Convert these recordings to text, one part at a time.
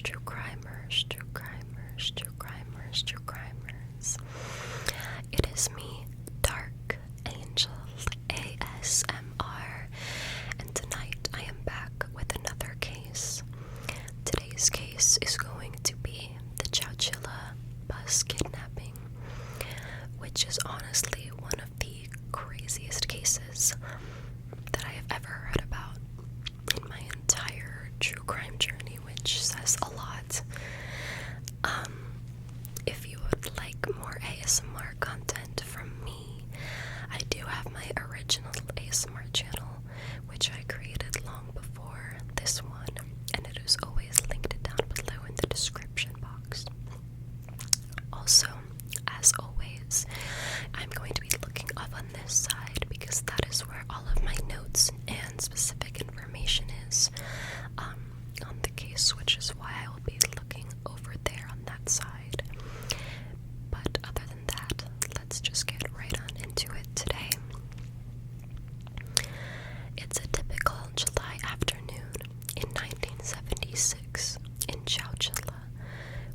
true crimers, true crimers, true crimers, true crimers. It is me, Dark Angel ASMR, and tonight I am back with another case. Today's case is going to be the Chowchilla bus kidnapping, which is honestly one of the craziest cases that I have ever heard about in my entire true crime journey, which says a lot. If you would like more ASMR content from me, I do have my original ASMR channel, which I created long before this one, and it is always linked down below in the description box. Also, as always, I'm going to be looking up on this side because that is where all of my notes and specific information is on the case, which is why I will be looking over there on that side. But other than that, let's just get right on into it today. It's a typical July afternoon in 1976 in Chowchilla,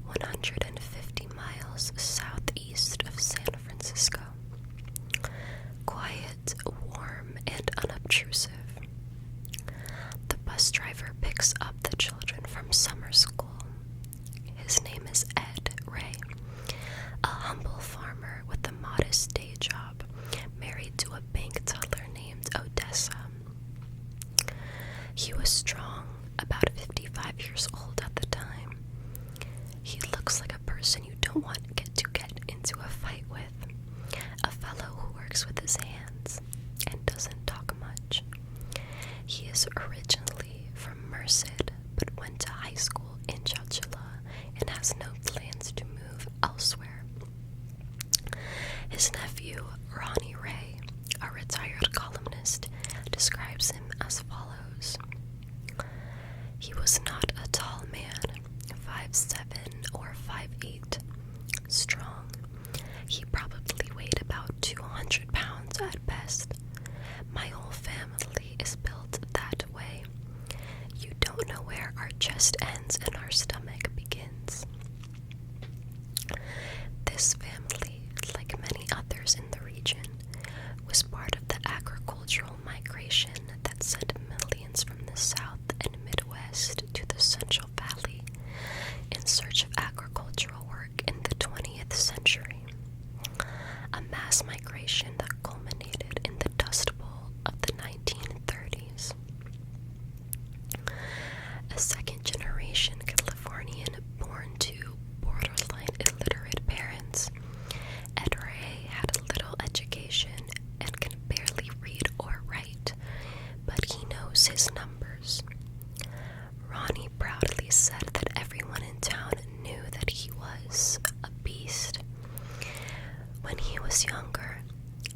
150 miles southeast of San Francisco. Quiet, warm, and unobtrusive. The bus driver picks up the children from summer school. His name is Ed Ray, a humble farmer with a modest day job, married to a bank teller named Odessa. He was strong, about 55 years old at the time. He looks like a person you don't want to get into a fight with, a fellow who works with his hands and doesn't talk much. He is originally from Merced, but went to high school in Chowchilla and has no plans to move elsewhere. His nephew, Ronnie Ray, a retired columnist, describes him as follows. He was not a tall man, 5'7" or 5'8", strong. He probably weighed about 200 pounds at best. My whole family is built that way. You don't know where our chest ends and our stomach begins. This family, like many others in the region, was part of the agricultural migration that sent millions from the South and Midwest to the Central Valley in search of agricultural work in the 20th century. A mass migration that culminated in the Dust Bowl of the 1930s. A second-generation Californian born to borderline illiterate parents, Ed Ray had a little education and can barely read or write, but he knows his numbers. Ronnie proudly said that everyone in town knew that he was a beast. When he was younger,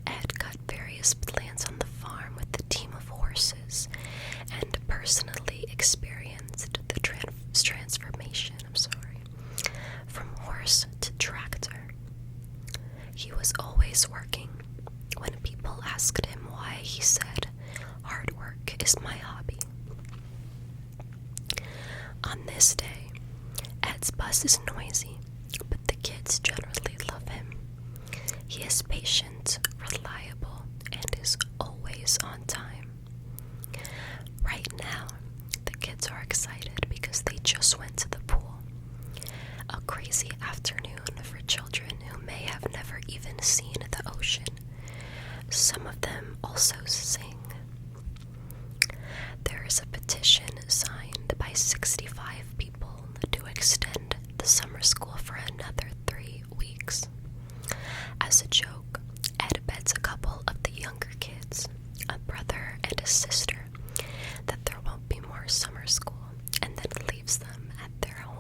Ed got various plants on the farm with a team of horses and personally experienced the transformation, from horse to tractor. He was always working. When people asked him why, he said, "Hard work is my hobby." On this day, Ed's bus is noisy, but the kids generally love him. He is patient, reliable, and is always on time. Right now, the kids are excited because they just went to the pool. A crazy afternoon for children who may have never even seen the ocean. Some of them also sing. There is a petition signed by 65 people to extend the summer school for another 3 weeks. As a joke, Ed bets a couple of the younger kids, a brother and a sister, that there won't be more summer school, and then leaves them at their home.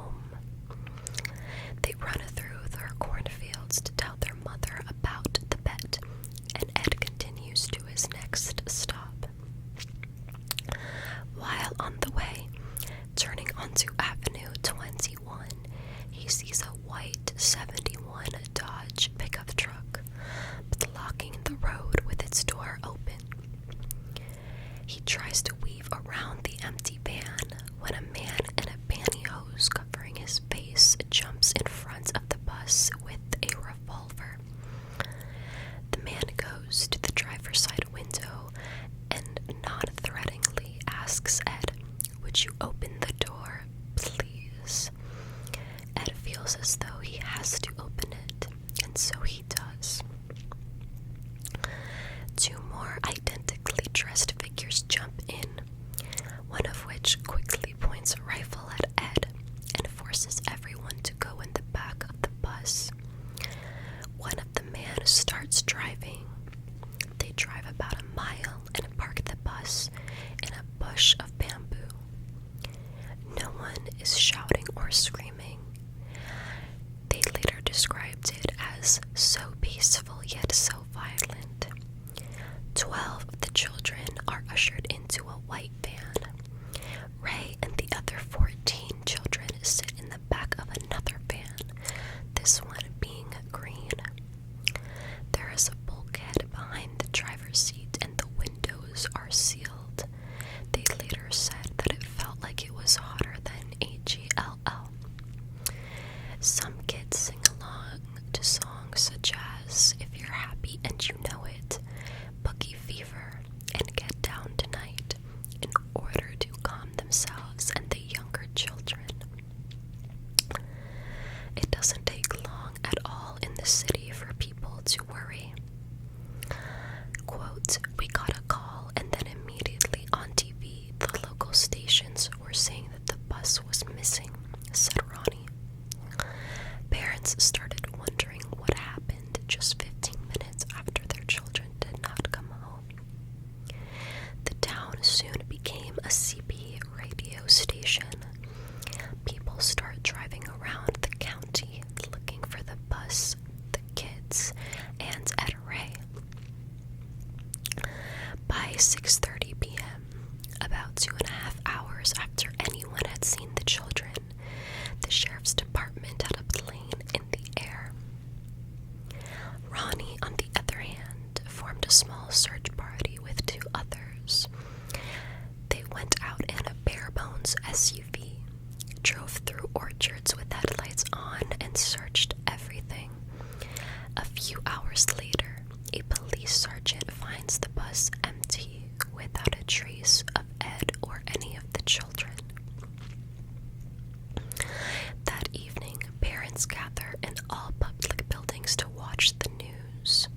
feels as though he has to open it, and so he does. Two more identically dressed figures jump in, one of which quickly points a rifle at Ed and forces everyone to go in the back of the bus. One of the men starts driving. They drive about a mile and park the bus in a bush of bamboo. No one is shouting or screaming. They later described it as so peaceful yet so violent. 12 of the children are ushered into a white van. Ray and the other 14 children sit in the back of another van, this one being green. There is a bulkhead behind the driver's seat and the windows are sealed. They later said that it felt like it was hotter than AGLL. Some kids sing along to songs such as If You're Happy and You Know It, Boogie Fever, and Get Down Tonight in order to calm themselves and the younger children. It doesn't take long at all in the city for people to worry. Quote, "We got a call and then immediately on TV the local stations were saying that the bus was missing," said Ronnie. Parents started wondering what happened just 15 minutes after their children did not come home. The town soon became a CB radio station. People start driving around the county looking for the bus, the kids, and Ed Ray. By 6:30 p.m., about 2.5 hours after anyone had seen the children, the sheriff's department had a plane in the air. Ronnie, on the other hand, formed a small search party with 2 others. They went out in a bare-bones SUV, drove through orchards with headlights on, and searched everything. A few hours later, a police sergeant finds the bus empty without a trace of Ed or any of the children. That evening, parents gather in all public buildings to watch the news.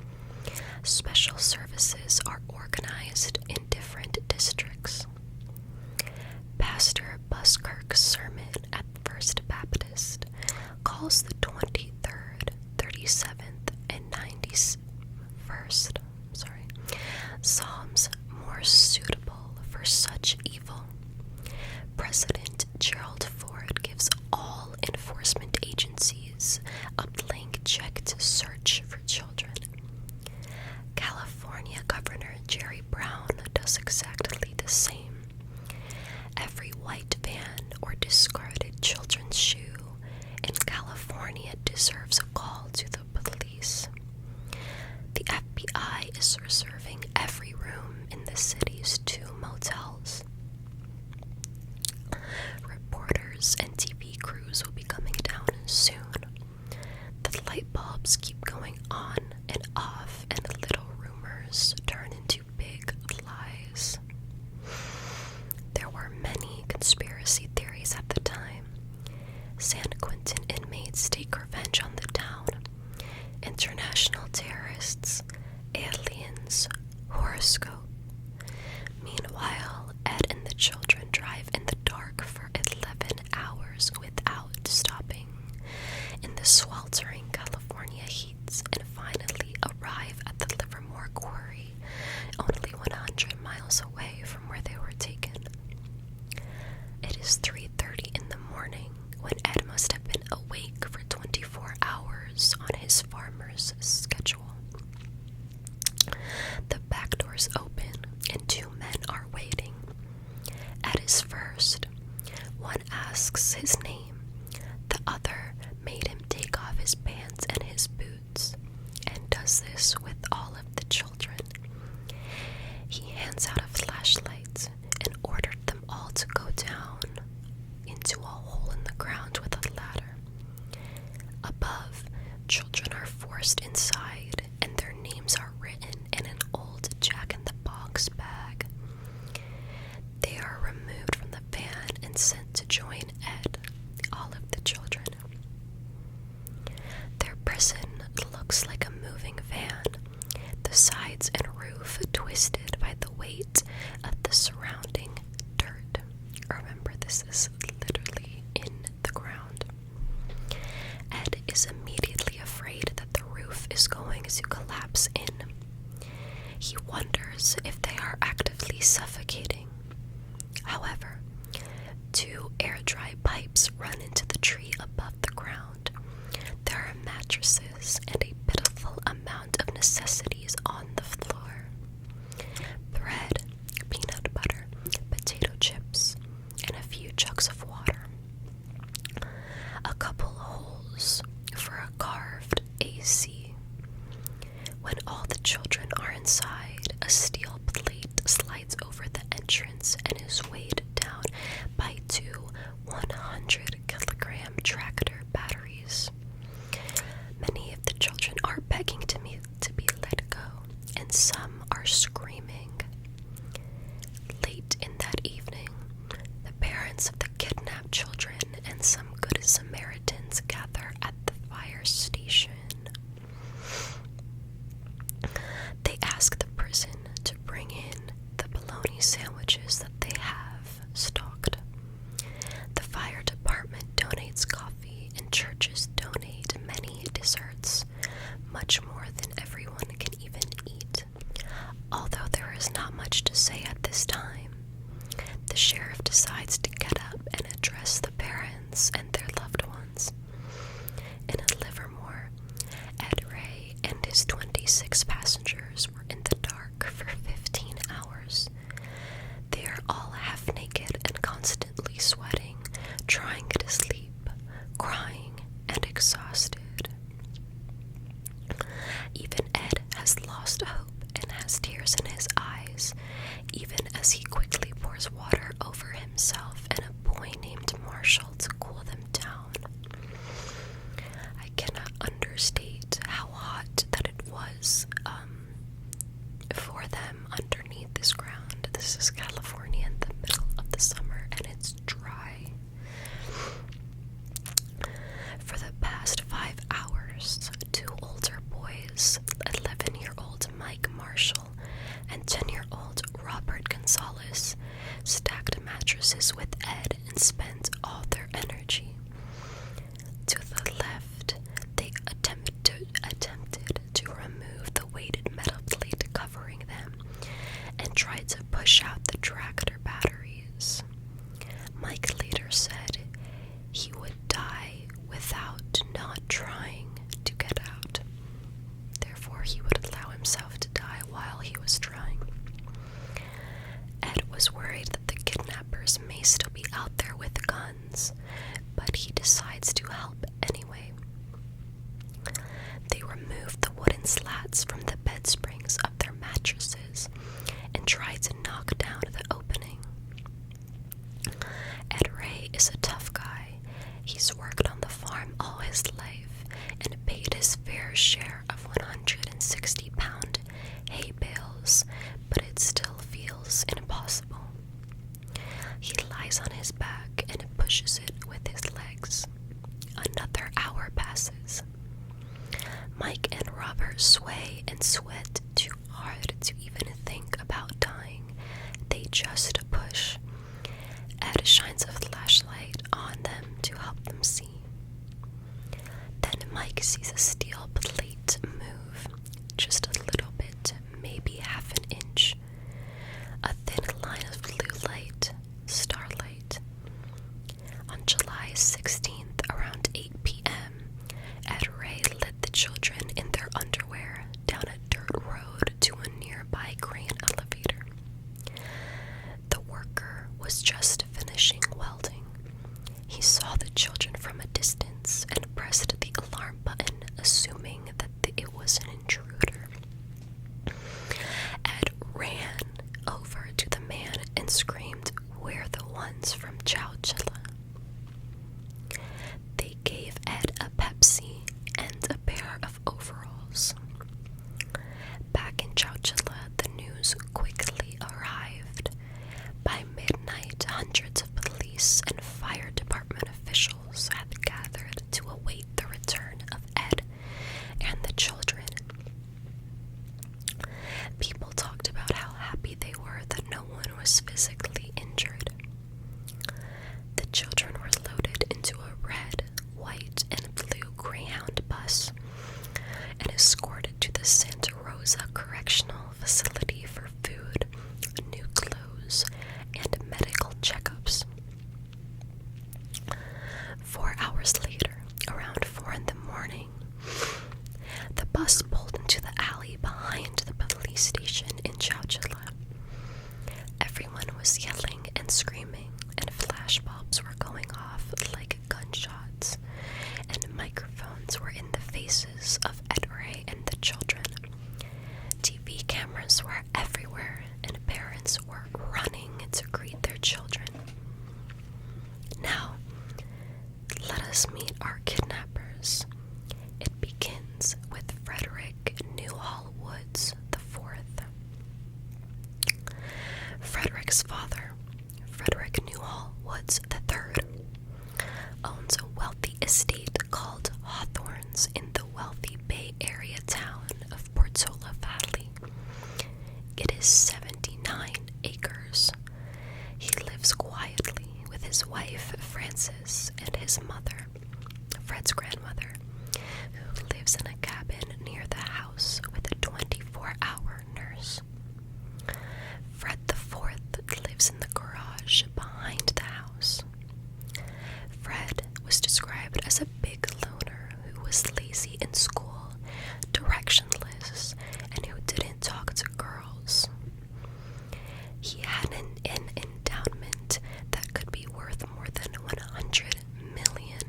Special services are organized in different districts. Pastor Buskirk's sermon at First Baptist calls the 23rd, 37th, and 91st Psalms more suitable for such evil. President Gerald Ford gives all enforcement agencies a blank check to search for children. California Governor Jerry Brown does exactly the same. Every white van or discarded children's shoe in California deserves a call to the police. The FBI is reserving every room in the city's 2 motels. Reporters and TV crews will be coming down soon. The light bulbs keep going on and off, and little rumors turn into big lies. There were many conspiracy theories at the time. San Quentin inmates take revenge on the town. International terrorists, aliens, horoscope. Meanwhile, Ed and the children drive in the dark for 11 hours without stopping in the sweltering California heats and finally arrive at the Livermore Quarry, only 100 miles away from where they were taken. It is 3:30 in the morning when Ed must have been awake for 24 hours on his farmer's schedule. The back doors open and 2 men are waiting. Ed is first. One asks his name. The other made him take off his pants prison looks like a moving van, the sides and roof twisted by the weight of the surrounding dirt. Remember, this is literally in the ground. Ed is immediately afraid that the roof is going to collapse in. He wonders if they are actively suffocating. However, two air-dry pipes run into the tree above the ground. There are mattresses and a pitiful amount of necessities on the floor. Bread, peanut butter, potato chips, and a few jugs of water. A couple holes for a carved AC. When all the children are inside, a steel plate slides over the entrance and is weighed down by two 100-kilogram tractor batteries. Many of the children are begging to be let go, and some are screaming. Late in that evening, the parents of the kidnapped children and some Good Samaritans gather at the fire station. They ask the prison to bring in the bologna sandwiches that they have stocked. The fire department donates coffee, and churches donate many desserts, much more than everyone can even eat. Although there is not much to say at this time, the sheriff decides to get up and address the parents and their loved ones. In Livermore, Ed Ray and his 26 passengers were in the dark for 15 hours. They are all half naked and constantly sweating, trying to sleep, crying, and exhausted. Even Ed has lost hope and has tears in his eyes, even as he quickly pours water over himself and a boy named Marshall to cool them down. I cannot understate how hot that it was for them underneath this ground. This is California in the middle of the summer, and it's dry. For the past 5 hours, two older boys, 11-year-old Mike Marshall and 10-year-old Robert Gonzalez, stacked mattresses with Ed and spent all their energy. To the left, they attempted to remove the weighted metal plate covering them and tried to push out the tractor batteries. Mike later said he would die without not trying to get out. Therefore, he would allow himself to die while he was trying. Ed was worried that the kidnappers may still be out there with guns, but he decides to help anyway. They remove the wooden slats from the bed springs of their mattresses and try to knock down the opening. Ed Ray is a tough guy. He's worked on the farm all his life and paid his fair share of 160-pound hay bales, but it still feels impossible. He lies on his back and pushes it with his legs. Another hour passes. Mike and Robert sway and sweat too hard to even think about dying. They just push. Ed shines a flashlight on them to help them see. Then Mike sees a steel plate move, just a little bit, maybe half an inch. A thin line of blue light, starlight. On July 16th, around 8 p.m., Ed Ray led the children in their underwear down a dirt road to a nearby grain elevator. The worker was just finishing welding. He saw the children from a distance and pressed the alarm button, assuming bus pulled into the alley behind the police station in Chowchilla. Everyone was yelling and screaming, and flashbulbs were going off like gunshots, and microphones were in the faces of Ed Ray and the children. TV cameras were everywhere, and parents were running to greet their children. Now, let us meet our kidnappers. It begins with Frederick Newhall Woods IV. Frederick's father, Frederick Newhall Woods III, owns a wealthy estate called Hawthorns in the wealthy Bay Area town of Portola Valley. It is 79 acres. He lives quietly with his wife, Frances, and his mother, Fred's grandmother, who lives in a cabin near the house with a 24-hour nurse. Fred IV lives in the garage behind the house. Fred was described as a big loner who was lazy in school, directionless, and who didn't talk to girls. He had an endowment that could be worth more than 100 million,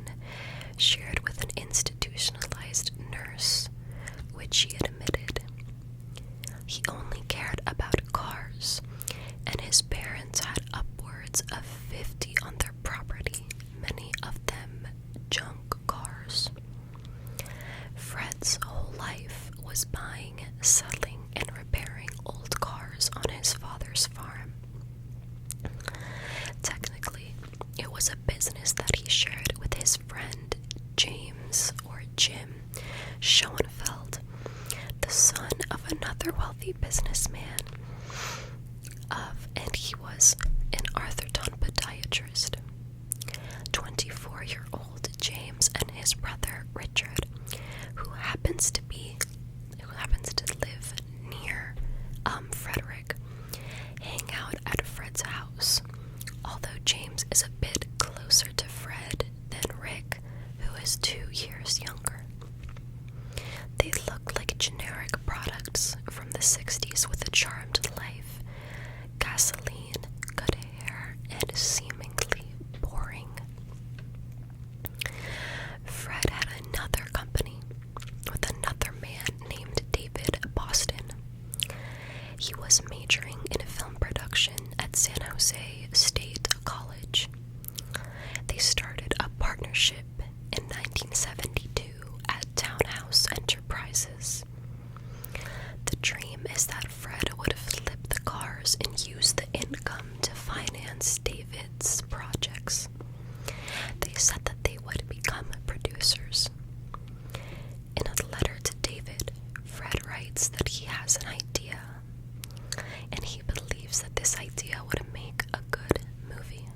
shared with an institutionalized nurse, which he admitted. He only cared about cars, and his parents had upwards of 50 on their property, many of them junk cars. Fred's whole life was buying, selling, and repairing old cars on his father's farm. Technically, it was a business that he shared with his friend James, or Jim, Schoenfeld, the son of another wealthy businessman, and he was an Arthurton podiatrist. 24-year-old James and his brother Richard, who happens to live near Frederick, hang out at Fred's house, although James is a bit closer to Fred than Rick, who is 2 years younger. They look like generic products from the 60s with a charmed life, gasoline, good hair, and seemingly boring. Fred had another company with another man named David Boston. He was majoring in film production at San Jose State College. They started a partnership in 1972 at Townhouse Enterprises. The dream is that Fred would flip the cars and use the income to finance David's projects. They said that they would become producers. In a letter to David, Fred writes that he has an idea, and he believes that this idea would make a good movie.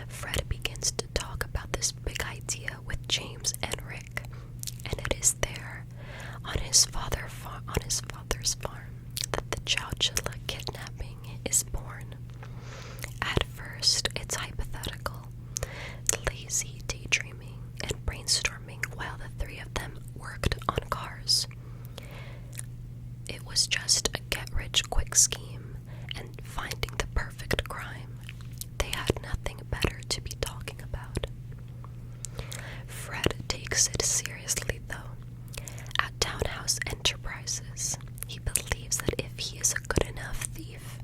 Fred begins to talk about this big idea with James and Rick, and it is there, on his father's farm, that the Chowchilla kidnapping is born. At first, it's hypothetical, lazy daydreaming and brainstorming while the three of them worked on cars. It was just a get-rich-quick scheme and finding the perfect crime. They had nothing better to be talking about. Fred takes it seriously, though. At Townhouse Enterprises, he believes that if he is a good enough thief,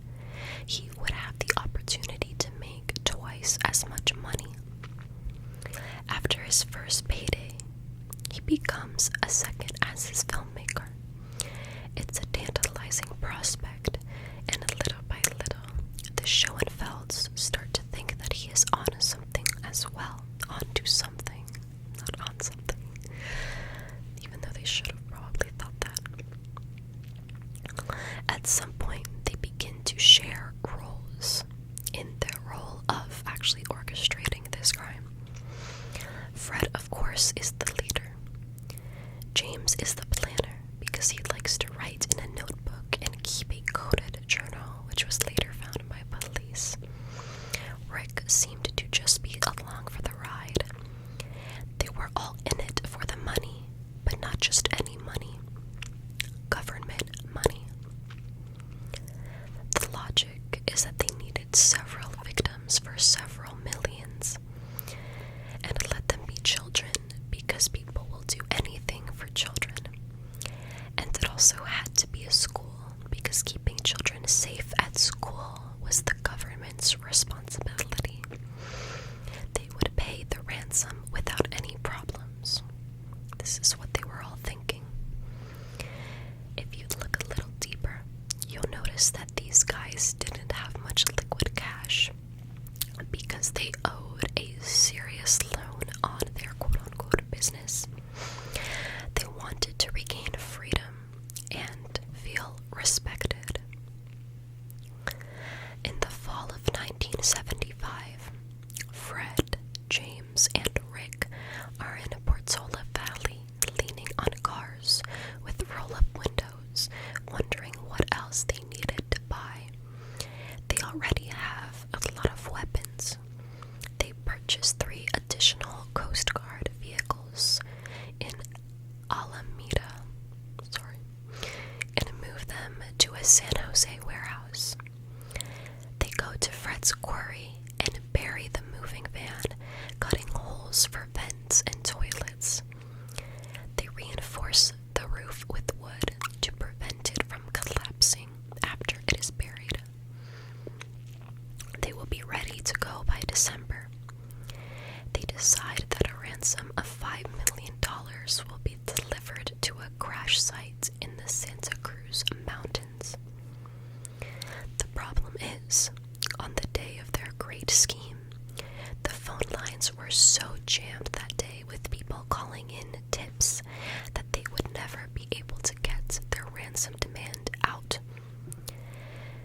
he would have the opportunity to make twice as much money. After his first payday, he becomes a second as his filmmaker. It's a tantalizing prospect, and little by little, the Schoenfelds start to think that he is on something as well. Onto something, not on something. Even though they should have probably thought that. At some point, they begin to share roles in the role of actually orchestrating this crime. Fred, of course, is the leader. James is the planner because he likes to write in a notebook and keep a coded journal, which was later found by police. Rick seemed to just be along for the ride. They were all in it for the money, but vents and toilets. They reinforce the roof with wood to prevent it from collapsing after it is buried. They will be ready to go by December. They decide that a ransom of $5 million will be delivered to a crash site in the Santa Cruz Mountains. The problem is, on the day of their great scheme, the phone lines were so jammed that day with people calling in tips that they would never be able to get their ransom demand out.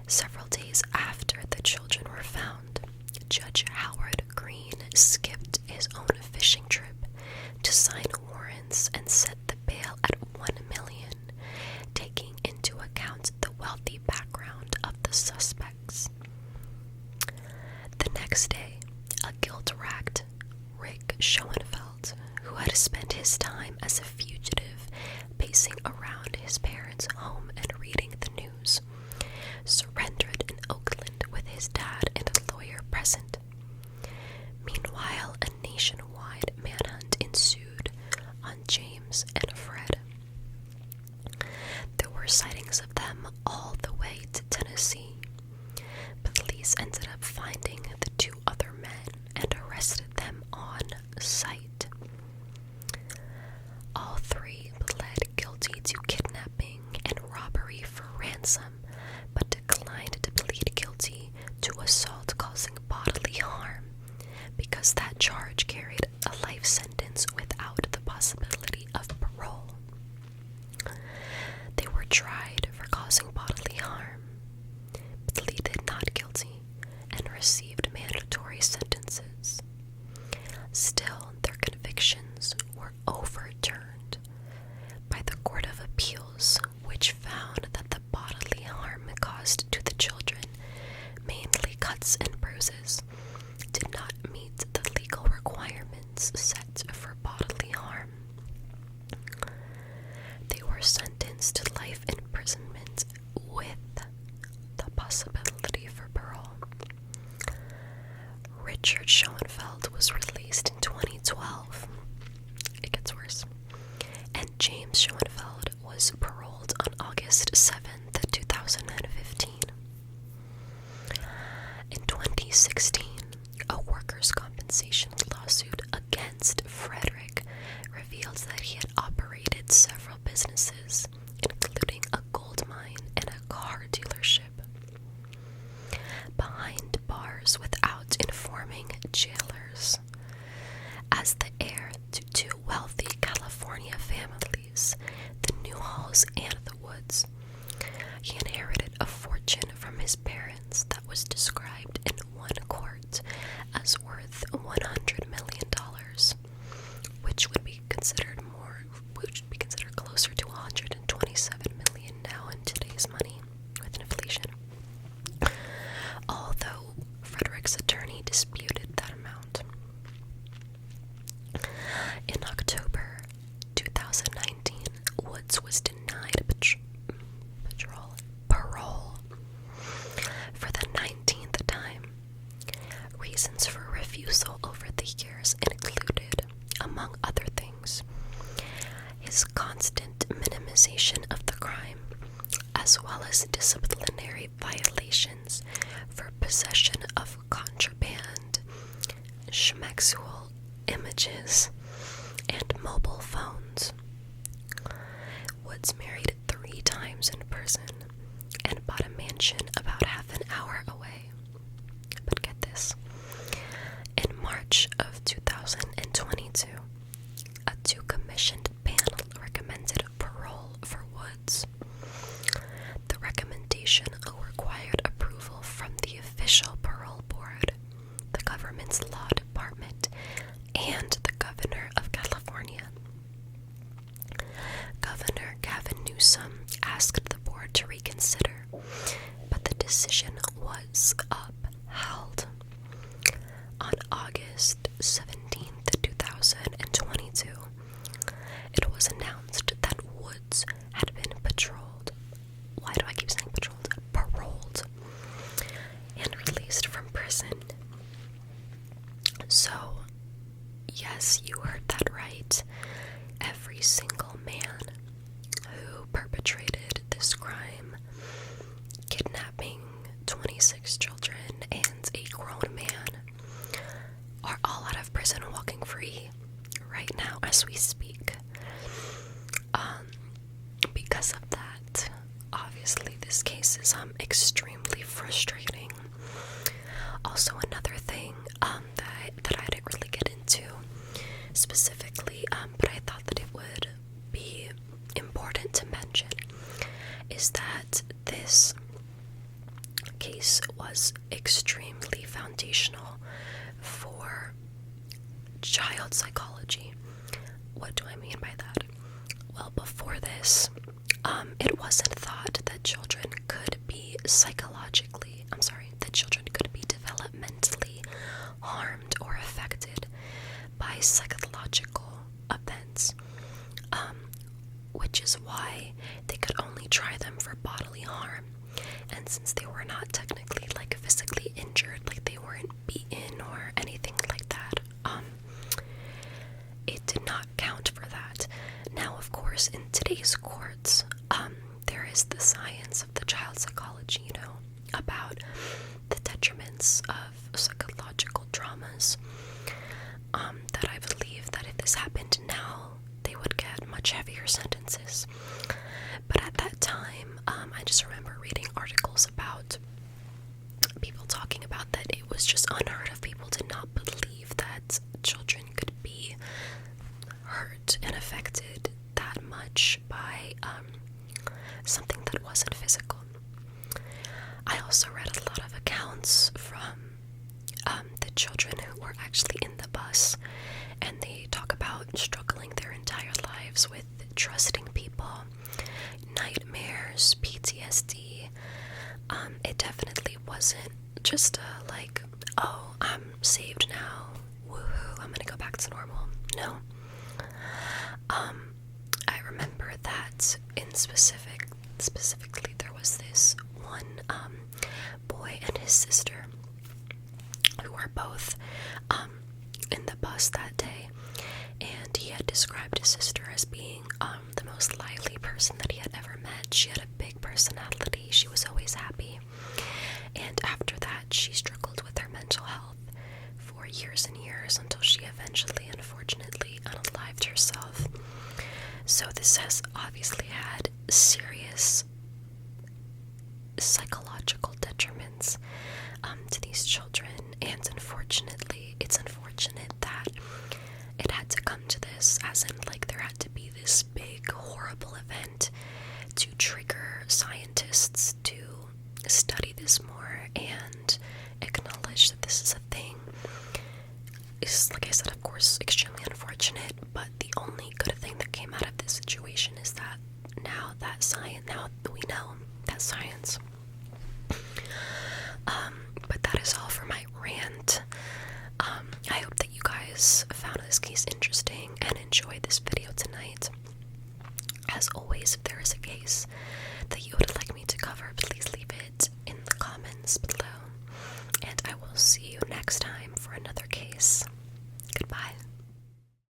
Several days after the children were found, Judge Howard Green skipped his own fishing trip to sign warrants and set the bail at $1 million, taking into account the wealthy background of the suspects. The next day, a guilt-racked Rick Schoenfeld, who had spent his time as a fugitive pacing around his parents' home and reading the news, surrendered in Oakland with his dad and a lawyer present. Meanwhile, a nationwide manhunt ensued on James and Fred. There were sightings of them all the way to Tennessee. Police ended up finding the two other men and arrested them on sight. All three pled guilty to kidnapping and robbery for ransom, but declined to plead guilty to assault causing bodily harm because that charge carried a life sentence without the possibility of parole. They were tried for causing bodily harm, pleaded not guilty, and received mandatory sentences. Still, their convictions were overturned by the Court of Appeals, which found that the bodily harm caused to the children, mainly cuts and bruises, did not meet the legal requirements set for bodily harm. They were sentenced to life imprisonment with the possibility for parole. Richard Schoenfeld was released in 2012. It gets worse. And James Schoenfeld was paroled on August 7th, 2015. In 2016, a workers' compensation lawsuit against Frederick revealed that he had operated several businesses, including a gold mine and a car dealership, behind bars without informing jailers. As the heir to two wealthy California families, the Newhalls and the Woods, he inherited a fortune from his parents that was described in one court as worth $100 million, which would be considered closer to $127 million now in today's money with inflation. Although Frederick's attorney disputed that amount. In October 2019, Woods was denied parole for the 19th time. Reasons for refusal over the years included, among other things, his constant minimization of the crime, as well as disciplinary violations for possession of contraband, schmexual images, and mobile phones. Woods married 3 times in prison and bought a mansion about half an hour away. But get this. In March of 2022, a 2-commissioned panel recommended parole for Woods. The recommendation required approval from the official parole board, the government's law department, and the governor of California. Governor Gavin Newsom asked the board to reconsider, but the decision was upheld. On August 17th, 2022, you heard that right. Every single man who perpetrated this crime, kidnapping 26 children and a grown man, are all out of prison walking free right now as we speak. Because of that, obviously this case is extremely frustrating. Also, another thing that I didn't really get into specifically, but I thought that it would be important to mention, is that this case was extremely foundational for child psychology. What do I mean by that? Well, before this, it wasn't thought that children could be developmentally harmed or affected by psychological events, which is why they could only try them for bodily harm. And since they were not technically physically injured, they weren't beaten or anything like that, it did not count for that. Now, of course, in today's courts, there is the science of the child psychology, about the detriments of psychological traumas, that I believe that if this happened now, they would get much heavier sentences. But at that time, I just remember reading articles about people talking about that it was just unheard of. People did not believe that children could be hurt and affected that much by something that wasn't physical. I also read a lot of accounts from the children who were actually in the bus, and they talk about struggling their entire lives with trusting people, nightmares, PTSD. It definitely wasn't just oh, I'm saved now, woohoo, I'm gonna go back to normal. No. I remember that in specifically there was this one boy and his sister who were both in the bus that day, and he had described his sister as being the most lively person that he had ever met. She had a big personality, she was always happy, and after that she struggled with her mental health for years and years until she eventually, unfortunately, unalived herself. So this has obviously had serious psychological detriments to these children, and unfortunately, it's unfortunate that it had to come to this, as in there had to be this big horrible event to trigger scientists to study this more and acknowledge that this is a thing. Is, like I said, of course, extremely unfortunate, but the only good thing that came out of this situation is that now we know that science. But that is all for my rant. I hope that you guys found this case interesting and enjoyed this video tonight. As always, if there is a case that you would like me to cover, please leave it in the comments below. And I will see you next time for another case.